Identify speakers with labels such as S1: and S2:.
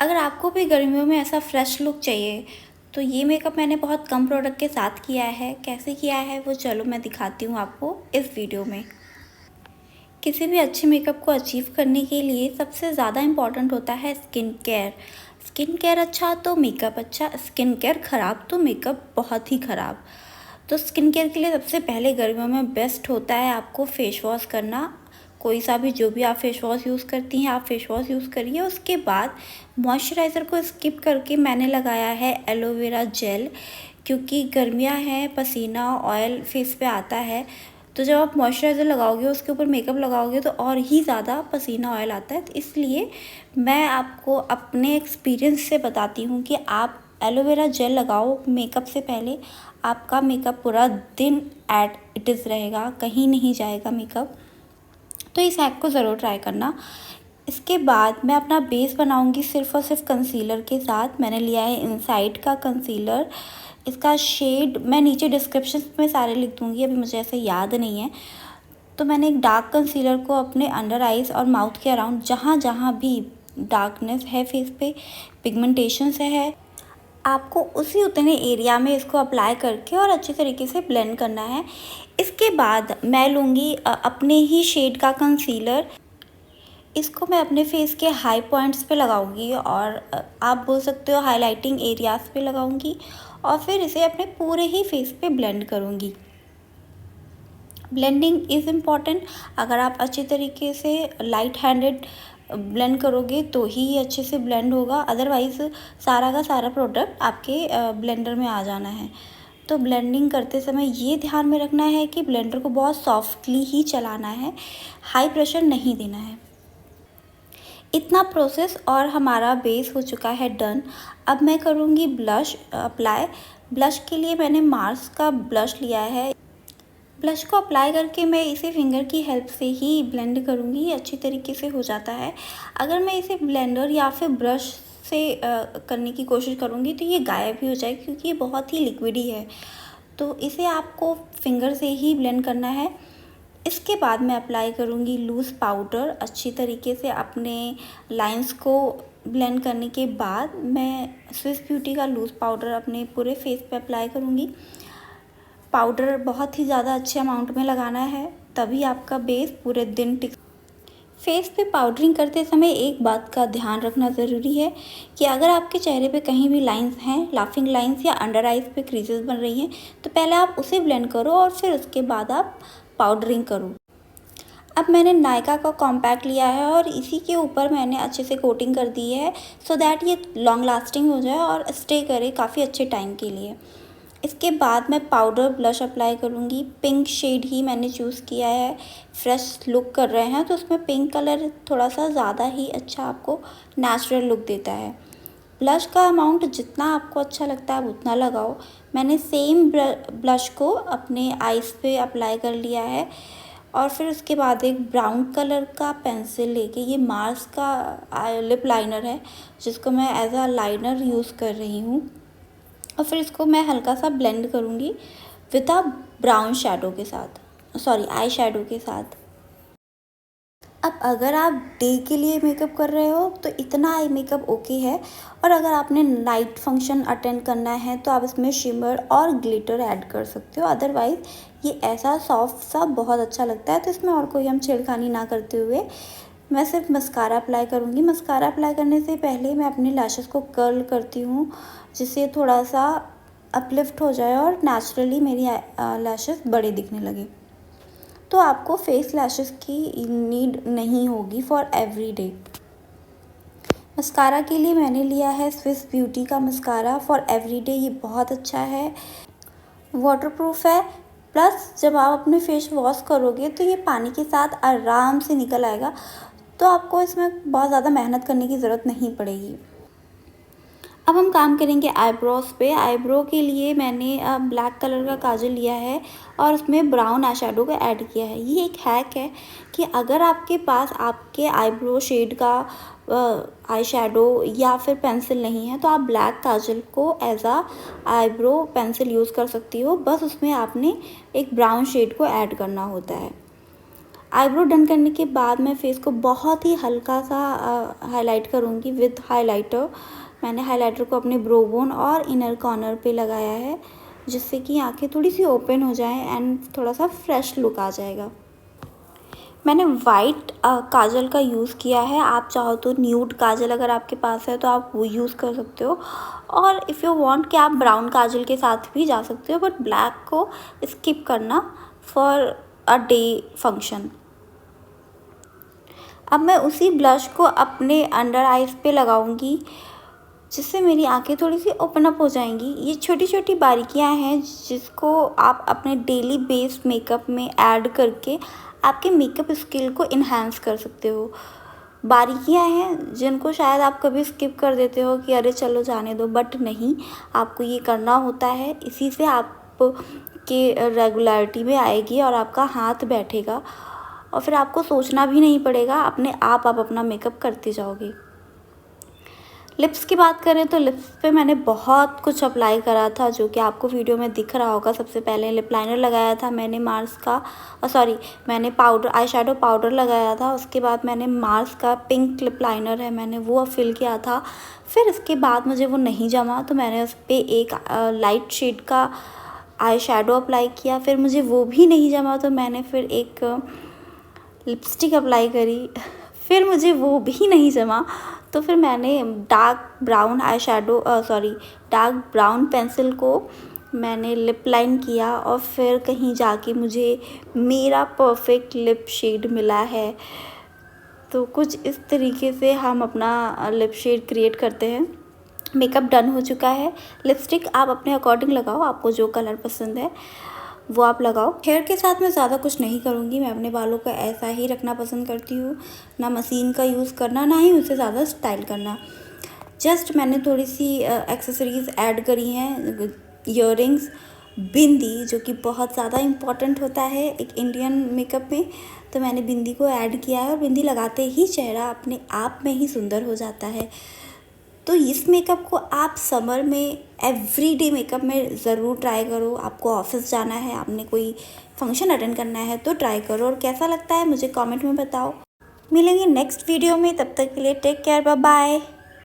S1: अगर आपको भी गर्मियों में ऐसा फ्रेश लुक चाहिए तो ये मेकअप मैंने बहुत कम प्रोडक्ट के साथ किया है। कैसे किया है वो चलो मैं दिखाती हूँ आपको इस वीडियो में। किसी भी अच्छे मेकअप को अचीव करने के लिए सबसे ज़्यादा इम्पॉर्टेंट होता है स्किन केयर। स्किन केयर अच्छा तो मेकअप अच्छा, स्किन केयर ख़राब तो मेकअप बहुत ही ख़राब। तो स्किन केयर के लिए सबसे पहले गर्मियों में बेस्ट होता है आपको फेस वॉश करना। कोई सा भी जो भी आप फेस वॉश यूज़ करती हैं आप फेस वॉश यूज़ करिए। उसके बाद मॉइस्चराइज़र को स्किप करके मैंने लगाया है एलोवेरा जेल, क्योंकि गर्मियाँ हैं, पसीना ऑयल फेस पे आता है। तो जब आप मॉइस्चराइज़र लगाओगे उसके ऊपर मेकअप लगाओगे तो और ही ज़्यादा पसीना ऑयल आता है। तो इसलिए मैं आपको अपने एक्सपीरियंस से बताती हूँ कि आप एलोवेरा जेल लगाओ मेकअप से पहले। आपका मेकअप पूरा दिन एट इट इज़ रहेगा, कहीं नहीं जाएगा मेकअप। तो इस हैक को ज़रूर ट्राई करना। इसके बाद मैं अपना बेस बनाऊंगी सिर्फ़ और सिर्फ कंसीलर के साथ। मैंने लिया है इनसाइड का कंसीलर। इसका शेड मैं नीचे डिस्क्रिप्शन में सारे लिख दूँगी, अभी मुझे ऐसे याद नहीं है। तो मैंने एक डार्क कंसीलर को अपने अंडर आइज़ और माउथ के अराउंड जहाँ जहाँ भी डार्कनेस है फेस पे, पिगमेंटेशन से है, आपको उसी उतने एरिया में इसको अप्लाई करके और अच्छे तरीके से ब्लेंड करना है। इसके बाद मैं लूँगी अपने ही शेड का कंसीलर। इसको मैं अपने फेस के हाई पॉइंट्स पे लगाऊंगी और आप बोल सकते हो हाइलाइटिंग एरियाज़ पे लगाऊंगी और फिर इसे अपने पूरे ही फेस पे ब्लेंड करूंगी। Blending is important. अगर आप अच्छे तरीके से लाइट हैंडेड ब्लेंड करोगे तो ही अच्छे से ब्लेंड होगा, अदरवाइज़ सारा का सारा प्रोडक्ट आपके ब्लेंडर में आ जाना है। तो ब्लेंडिंग करते समय ये ध्यान में रखना है कि ब्लेंडर को बहुत सॉफ्टली ही चलाना है, हाई प्रेशर नहीं देना है। इतना प्रोसेस और हमारा बेस हो चुका है डन। अब मैं करूँगी ब्लश अप्लाई। ब्लश के लिए मैंने मार्स का ब्लश लिया है। ब्लश को अप्लाई करके मैं इसे फिंगर की हेल्प से ही ब्लेंड करूँगी, ये अच्छी तरीके से हो जाता है। अगर मैं इसे ब्लेंडर या फिर ब्रश से करने की कोशिश करूँगी तो ये गायब भी हो जाएगा, क्योंकि ये बहुत ही लिक्विडी है। तो इसे आपको फिंगर से ही ब्लेंड करना है। इसके बाद मैं अप्लाई करूँगी लूज़ पाउडर। अच्छी तरीके से अपने लाइंस को ब्लेंड करने के बाद मैं स्विस ब्यूटी का लूज़ पाउडर अपने पूरे फेस पे अप्लाई करूँगी। पाउडर बहुत ही ज़्यादा अच्छे अमाउंट में लगाना है, तभी आपका बेस पूरे दिन टिक। फेस पे पाउडरिंग करते समय एक बात का ध्यान रखना ज़रूरी है कि अगर आपके चेहरे पे कहीं भी लाइंस हैं, लाफिंग लाइंस या अंडर आइज़ पे क्रीजेस बन रही हैं, तो पहले आप उसे ब्लेंड करो और फिर उसके बाद आप पाउडरिंग करो। अब मैंने नायका का कॉम्पैक्ट लिया है और इसी के ऊपर मैंने अच्छे से कोटिंग कर दी है, सो दैट ये लॉन्ग लास्टिंग हो जाए और स्टे करे काफ़ी अच्छे टाइम के लिए। इसके बाद मैं पाउडर ब्लश अप्लाई करूँगी। पिंक शेड ही मैंने चूज़ किया है। फ्रेश लुक कर रहे हैं तो उसमें पिंक कलर थोड़ा सा ज़्यादा ही अच्छा आपको नेचुरल लुक देता है। ब्लश का अमाउंट जितना आपको अच्छा लगता है आप उतना लगाओ। मैंने सेम ब्लश को अपने आइज़ पे अप्लाई कर लिया है और फिर उसके बाद एक ब्राउन कलर का पेंसिल लेके, ये मार्स का लिप लाइनर है जिसको मैं एज अ लाइनर यूज़ कर रही हूँ, और फिर इसको मैं हल्का सा ब्लेंड करूँगी विद अ ब्राउन शेडो के साथ, सॉरी आई शेडो के साथ। अब अगर आप डे के लिए मेकअप कर रहे हो तो इतना आई मेकअप ओके है, और अगर आपने नाइट फंक्शन अटेंड करना है तो आप इसमें शिमर और ग्लिटर ऐड कर सकते हो। अदरवाइज़ ये ऐसा सॉफ्ट सा बहुत अच्छा लगता है, तो इसमें और कोई हम छेड़खानी ना करते हुए मैं सिर्फ मस्कारा अप्लाई करूँगी। मस्कारा अप्लाई करने से पहले मैं अपने लैशेस को कर्ल करती हूँ, जिससे थोड़ा सा अपलिफ्ट हो जाए और नेचुरली मेरी लैशेस बड़े दिखने लगे। तो आपको फेस लैशेस की नीड नहीं होगी फॉर एवरी डे। मस्कारा के लिए मैंने लिया है स्विस ब्यूटी का मस्कारा फॉर एवरी डे। ये बहुत अच्छा है, वाटरप्रूफ है, प्लस जब आप अपने फेस वॉश करोगे तो ये पानी के साथ आराम से निकल आएगा, तो आपको इसमें बहुत ज़्यादा मेहनत करने की ज़रूरत नहीं पड़ेगी। अब हम काम करेंगे आईब्रोज पे। आईब्रो के लिए मैंने ब्लैक कलर का काजल लिया है और उसमें ब्राउन आई शेडो को ऐड किया है। ये एक हैक है कि अगर आपके पास आपके आईब्रो शेड का आई शेडो या फिर पेंसिल नहीं है तो आप ब्लैक काजल को एज आ आईब्रो पेंसिल यूज़ कर सकती हो, बस उसमें आपने एक ब्राउन शेड को ऐड करना होता है। आईब्रो डन करने के बाद मैं फेस को बहुत ही हल्का सा हाईलाइट करूँगी विद हाइलाइटर। मैंने हाइलाइटर को अपने ब्रो बोन और इनर कॉर्नर पे लगाया है, जिससे कि आँखें थोड़ी सी ओपन हो जाएं एंड थोड़ा सा फ्रेश लुक आ जाएगा। मैंने वाइट काजल का यूज़ किया है। आप चाहो तो न्यूड काजल अगर आपके पास है तो आप वो यूज़ कर सकते हो, और इफ़ यू वांट कि आप ब्राउन काजल के साथ भी जा सकते हो, बट ब्लैक को स्किप करना फॉर अ डे फंक्शन। अब मैं उसी ब्लश को अपने अंडर आइज़ पे लगाऊंगी, जिससे मेरी आंखें थोड़ी सी ओपन अप हो जाएंगी। ये छोटी छोटी बारीकियां हैं जिसको आप अपने डेली बेस्ड मेकअप में ऐड करके आपके मेकअप स्किल को इन्हांस कर सकते हो। बारीकियां हैं जिनको शायद आप कभी स्किप कर देते हो कि अरे चलो जाने दो, बट नहीं, आपको ये करना होता है। इसी से आप के रेगुलरिटी में आएगी और आपका हाथ बैठेगा, और फिर आपको सोचना भी नहीं पड़ेगा, अपने आप अपना मेकअप करते जाओगे। लिप्स की बात करें तो लिप्स पे मैंने बहुत कुछ अप्लाई करा था, जो कि आपको वीडियो में दिख रहा होगा। सबसे पहले लिप लाइनर लगाया था मैंने मार्स का, मैंने पाउडर आई शेडो पाउडर लगाया था। उसके बाद मैंने मार्स का पिंक लिप लाइनर है, मैंने वो फिल किया था। फिर इसके बाद मुझे वो नहीं जमा तो मैंने उस पर एक लाइट शेड का आई शेडो अप्लाई किया। फिर मुझे वो भी नहीं जमा तो मैंने फिर एक लिपस्टिक अप्लाई करी। फिर मुझे वो भी नहीं जमा तो फिर मैंने डार्क ब्राउन पेंसिल को मैंने लिप लाइन किया, और फिर कहीं जाके मुझे मेरा परफेक्ट लिप शेड मिला है। तो कुछ इस तरीके से हम अपना लिप शेड क्रिएट करते हैं। मेकअप डन हो चुका है। लिपस्टिक आप अपने अकॉर्डिंग लगाओ, आपको जो कलर पसंद है वो आप लगाओ। हेयर के साथ मैं ज़्यादा कुछ नहीं करूँगी, मैं अपने बालों को ऐसा ही रखना पसंद करती हूँ, ना मशीन का यूज़ करना, ना ही उसे ज़्यादा स्टाइल करना। जस्ट मैंने थोड़ी सी एक्सेसरीज़ ऐड करी हैं, ईयररिंग्स, बिंदी, जो कि बहुत ज़्यादा इम्पॉर्टेंट होता है एक इंडियन मेकअप में। तो मैंने बिंदी को ऐड किया है, और बिंदी लगाते ही चेहरा अपने आप में ही सुंदर हो जाता है। तो इस मेकअप को आप समर में एवरीडे मेकअप में ज़रूर ट्राई करो। आपको ऑफिस जाना है, आपने कोई फंक्शन अटेंड करना है तो ट्राई करो, और कैसा लगता है मुझे कमेंट में बताओ। मिलेंगे नेक्स्ट वीडियो में, तब तक के लिए टेक केयर, बाय बाय।